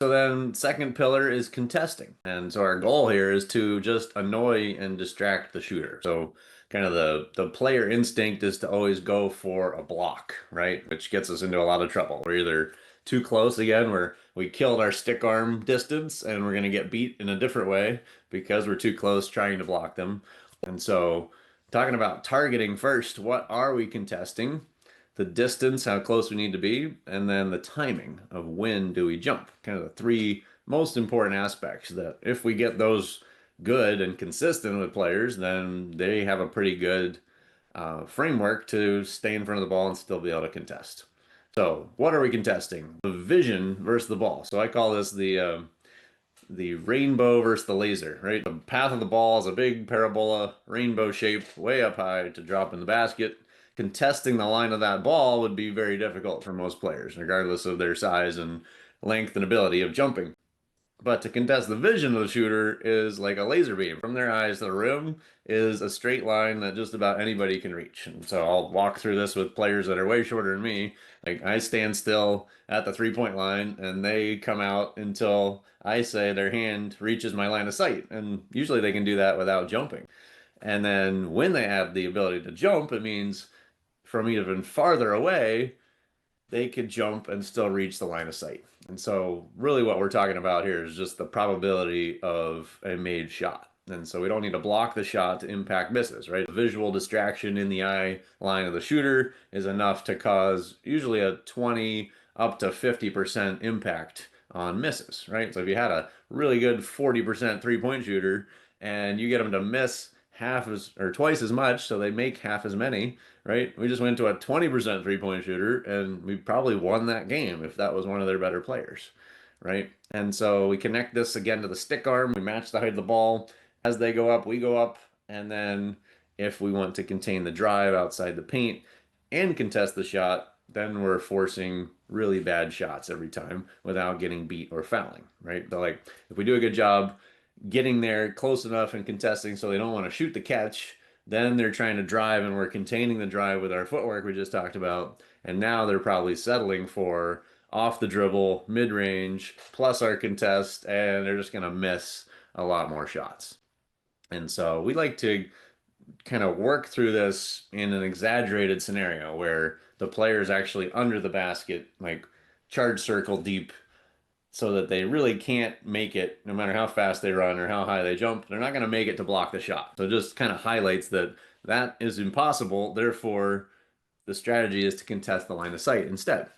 So then second pillar is contesting. And so our goal here is to just annoy and distract the shooter. So kind of the player instinct is to always go for a block, right? Which gets us into a lot of trouble. We're either too close again, where we killed our stick arm distance and we're going to get beat in a different way because we're too close trying to block them. And so talking about targeting first, what are we contesting? The distance, how close we need to be, and then the timing of when do we jump. Kind of the three most important aspects that if we get those good and consistent with players, then they have a pretty good framework to stay in front of the ball and still be able to contest. So, what are we contesting? The vision versus the ball. So I call this the rainbow versus the laser, right? The path of the ball is a big parabola, rainbow shape, way up high to drop in the basket. Contesting the line of that ball would be very difficult for most players, regardless of their size and length and ability of jumping. But to contest the vision of the shooter is like a laser beam. From their eyes to the rim is a straight line that just about anybody can reach. And so I'll walk through this with players that are way shorter than me. Like I stand still at the 3-point line and they come out until I say their hand reaches my line of sight. And usually they can do that without jumping. And then when they have the ability to jump, it means from even farther away, they could jump and still reach the line of sight. And so, really, what we're talking about here is just the probability of a made shot. And so, we don't need to block the shot to impact misses, right? The visual distraction in the eye line of the shooter is enough to cause usually a 20 up to 50% impact on misses, right? So, if you had a really good 40% 3-point shooter and you get them to miss half as or twice as much, so they make half as many, right? We just went to a 20% 3-point shooter and we probably won that game if that was one of their better players, right? And so we connect this again to the stick arm. We match the height of the ball. As they go up, we go up. And then if we want to contain the drive outside the paint and contest the shot, then we're forcing really bad shots every time without getting beat or fouling, right? So like if we do a good job getting there close enough and contesting so they don't want to shoot the catch, then they're trying to drive and we're containing the drive with our footwork we just talked about. And now they're probably settling for off the dribble, mid range, plus our contest, and they're just going to miss a lot more shots. And so we like to kind of work through this in an exaggerated scenario where the player is actually under the basket, like charge circle deep, so that they really can't make it no matter how fast they run or how high they jump. They're not going to make it to block the shot. So it just kind of highlights that that is impossible. Therefore, the strategy is to contest the line of sight instead.